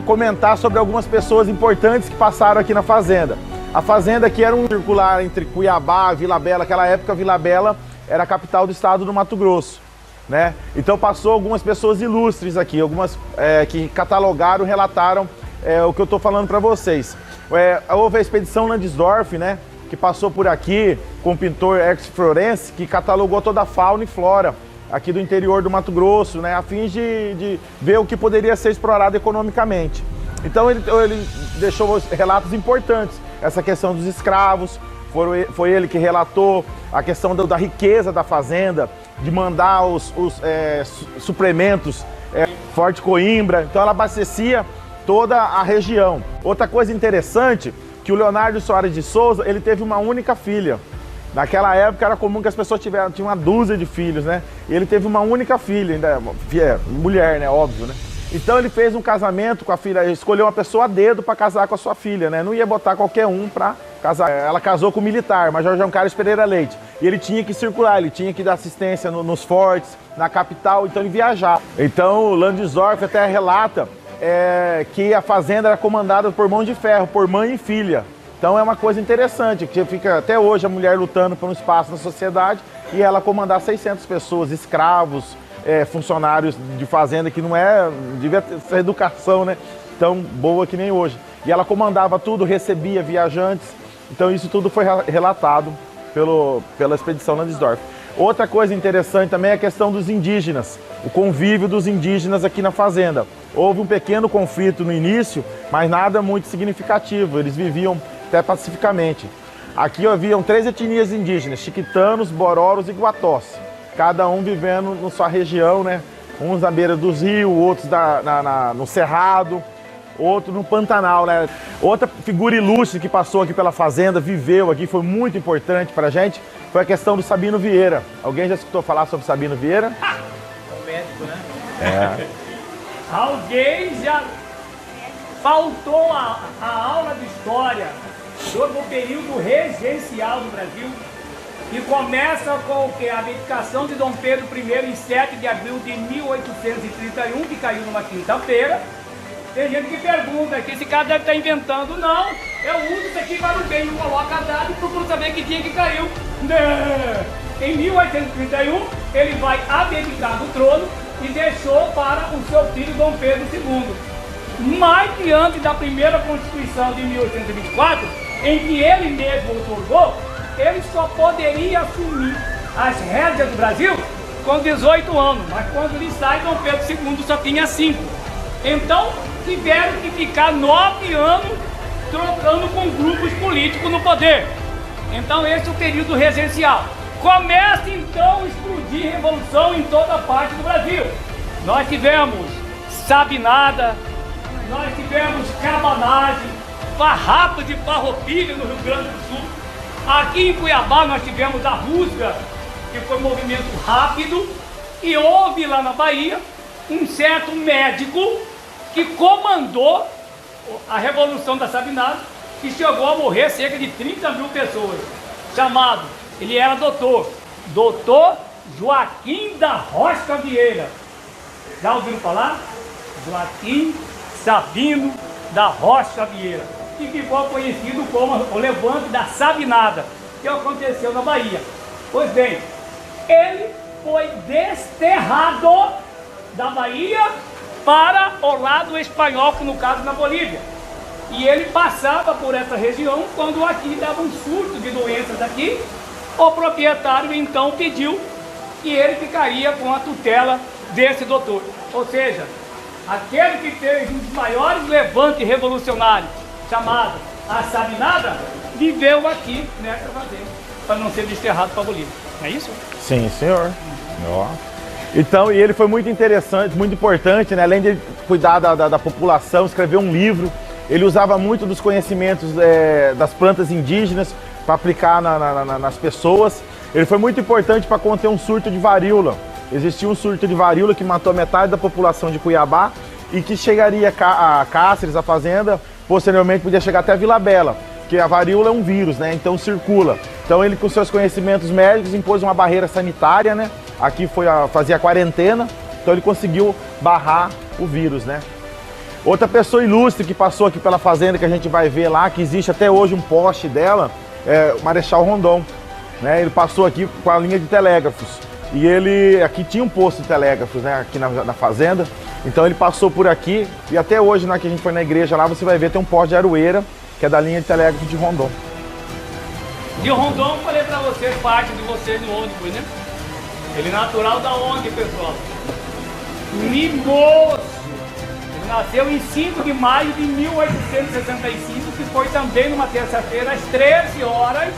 comentar sobre algumas pessoas importantes que passaram aqui na fazenda. A fazenda aqui era um circular entre Cuiabá e Vila Bela. Naquela época, Vila Bela era a capital do estado do Mato Grosso, né? Então passou algumas pessoas ilustres aqui, algumas que catalogaram, relataram o que eu estou falando para vocês. Houve a expedição Landsdorff, né? Que passou por aqui com o pintor Hertz Florenz, que catalogou toda a fauna e flora aqui do interior do Mato Grosso, né? A fim de ver o que poderia ser explorado economicamente. Então ele deixou relatos importantes. Essa questão dos escravos, foi ele que relatou a questão da riqueza da fazenda, de mandar os suplementos Forte Coimbra. Então ela abastecia toda a região. Outra coisa interessante, que o Leonardo Soares de Souza, ele teve uma única filha. Naquela época era comum que as pessoas tinham uma dúzia de filhos, né? E ele teve uma única filha, ainda mulher, né? Óbvio, né? Então ele fez um casamento com a filha, escolheu uma pessoa a dedo para casar com a sua filha, né? Não ia botar qualquer um para casar. Ela casou com o militar, Major João Carlos Pereira Leite. E ele tinha que circular, ele tinha que dar assistência nos fortes, na capital, então ele viajava. Então o Landsdorff até relata que a fazenda era comandada por mão de ferro, por mãe e filha. Então é uma coisa interessante, que fica até hoje a mulher lutando por um espaço na sociedade e ela comandar 600 pessoas, escravos, funcionários de fazenda, que não devia ser educação, né? Tão boa que nem hoje. E ela comandava tudo, recebia viajantes, então isso tudo foi relatado pela expedição Landsdorff. Outra coisa interessante também é a questão dos indígenas, o convívio dos indígenas aqui na fazenda. Houve um pequeno conflito no início, mas nada muito significativo, eles viviam até pacificamente. Aqui haviam 3 etnias indígenas, chiquitanos, bororos e guatós. Cada um vivendo na sua região, né? Uns na beira dos rios, outros no cerrado, outro no Pantanal, né? Outra figura ilustre que passou aqui pela fazenda, viveu aqui, foi muito importante pra gente, foi a questão do Sabino Vieira. Alguém já escutou falar sobre Sabino Vieira? O médico, né? Alguém já faltou a aula de história sobre o período regencial do Brasil, que começa com o quê? A abdicação de Dom Pedro I em 7 de abril de 1831, que caiu numa quinta-feira. Tem gente que pergunta que esse cara deve estar inventando. Não, eu uso isso aqui para o bem, não coloco a data e procuro saber que dia que caiu. Em 1831, ele vai abdicar do trono e deixou para o seu filho Dom Pedro II. Mais diante da primeira Constituição de 1824, em que ele mesmo otorgou, ele só poderia assumir as rédeas do Brasil com 18 anos, mas quando ele sai, Dom Pedro II só tinha 5. Então, tiveram que ficar 9 anos trocando com grupos políticos no poder. Então, esse é o período regencial. Começa, então, a explodir revolução em toda parte do Brasil. Nós tivemos sabinada, nós tivemos cabanagem, farrapo de farroupilha no Rio Grande do Sul. Aqui em Cuiabá nós tivemos a Rusga, que foi um movimento rápido, e houve lá na Bahia um certo médico que comandou a Revolução da Sabinada, que chegou a morrer cerca de 30 mil pessoas, chamado, ele era doutor Joaquim da Rocha Vieira. Já ouviram falar? Joaquim Sabino da Rocha Vieira, que ficou conhecido como o Levante da Sabinada, que aconteceu na Bahia. Pois bem, ele foi desterrado da Bahia para o lado espanhol, no caso na Bolívia. E ele passava por essa região quando aqui dava um surto de doenças aqui. O proprietário então pediu que ele ficaria com a tutela desse doutor. Ou seja, aquele que fez um dos maiores levantes revolucionários, chamado a Sabinada, viveu aqui nessa fazenda, para não ser desterrado para a Bolívia. Não é isso? Sim, senhor. Então, e ele foi muito interessante, muito importante, né? Além de cuidar da população, escrever um livro, ele usava muito dos conhecimentos das plantas indígenas para aplicar nas pessoas. Ele foi muito importante para conter um surto de varíola. Existia um surto de varíola que matou metade da população de Cuiabá e que chegaria a Cáceres, a fazenda, posteriormente podia chegar até a Vila Bela, porque a varíola é um vírus, né? Então circula. Então ele, com seus conhecimentos médicos, impôs uma barreira sanitária, né? Aqui foi fazia a quarentena, então ele conseguiu barrar o vírus, né? Outra pessoa ilustre que passou aqui pela fazenda, que a gente vai ver lá, que existe até hoje um poste dela, é o Marechal Rondon, né? Ele passou aqui com a linha de telégrafos. E ele, aqui tinha um posto de telégrafos, né, aqui na fazenda. Então ele passou por aqui e até hoje, na que a gente foi na igreja lá, você vai ver, tem um poste de Aroeira, que é da linha de telégrafo de Rondon. De Rondon, eu falei pra vocês, parte de vocês no ônibus, né? Ele é natural da onde, pessoal? Mimoso. Ele nasceu em 5 de maio de 1865, que foi também numa terça-feira, às 13 horas.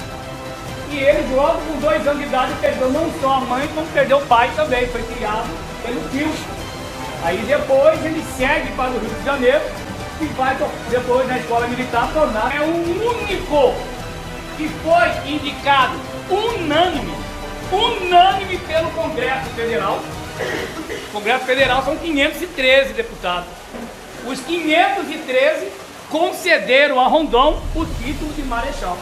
E ele, logo com 2 anos de idade, perdeu não só a mãe, como perdeu o pai também. Foi criado pelo tio. Aí depois ele segue para o Rio de Janeiro e vai depois na escola militar tornar. É o único que foi indicado unânime pelo Congresso Federal. O Congresso Federal são 513 deputados. Os 513 concederam a Rondon o título de marechal.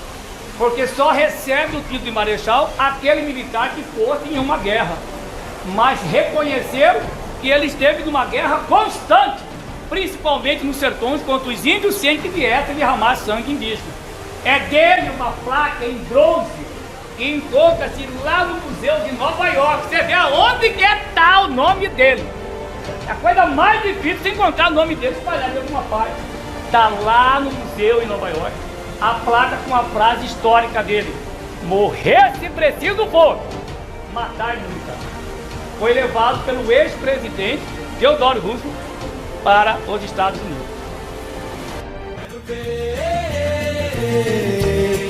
Porque só recebe o título de marechal aquele militar que fosse em uma guerra. Mas reconheceram que ele esteve numa guerra constante, principalmente nos sertões contra os índios, sem que viesse derramar sangue indígena. É dele uma placa em bronze que encontra-se lá no Museu de Nova York. Você vê aonde que está o nome dele. É a coisa mais difícil de encontrar o nome dele espalhado em alguma parte. Está lá no museu em Nova York. A placa com a frase histórica dele: morrer se preciso for, matar nunca. Foi levado pelo ex-presidente Theodore Roosevelt para os Estados Unidos.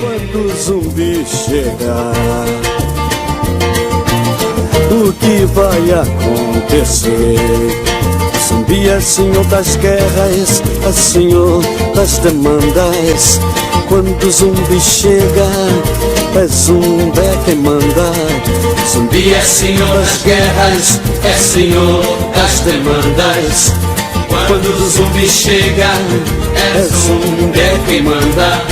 Quando o zumbi chegar, o que vai acontecer? Zumbi é senhor das guerras, é senhor das demandas. Quando o zumbi chega, é zumbi quem manda. Zumbi é senhor das guerras, é senhor das demandas. Quando o zumbi chega, é zumbi quem manda.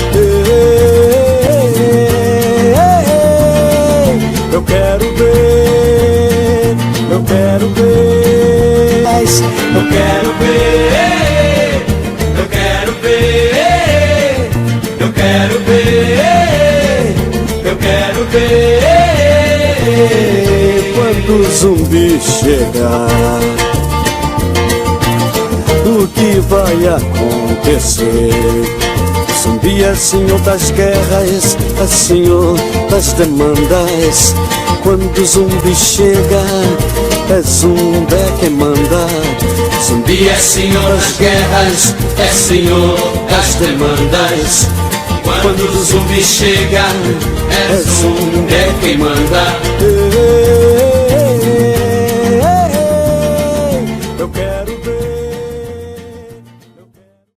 Eu quero ver, eu quero ver, eu quero ver, eu quero ver, eu quero ver, eu quero ver. Quando o zumbi chegar, o que vai acontecer? Zumbi é senhor das guerras, é senhor das demandas. Quando o zumbi chega, é zumbi quem manda. Zumbi é senhor das guerras, é senhor das demandas. Quando o zumbi chega, é zumbi quem manda.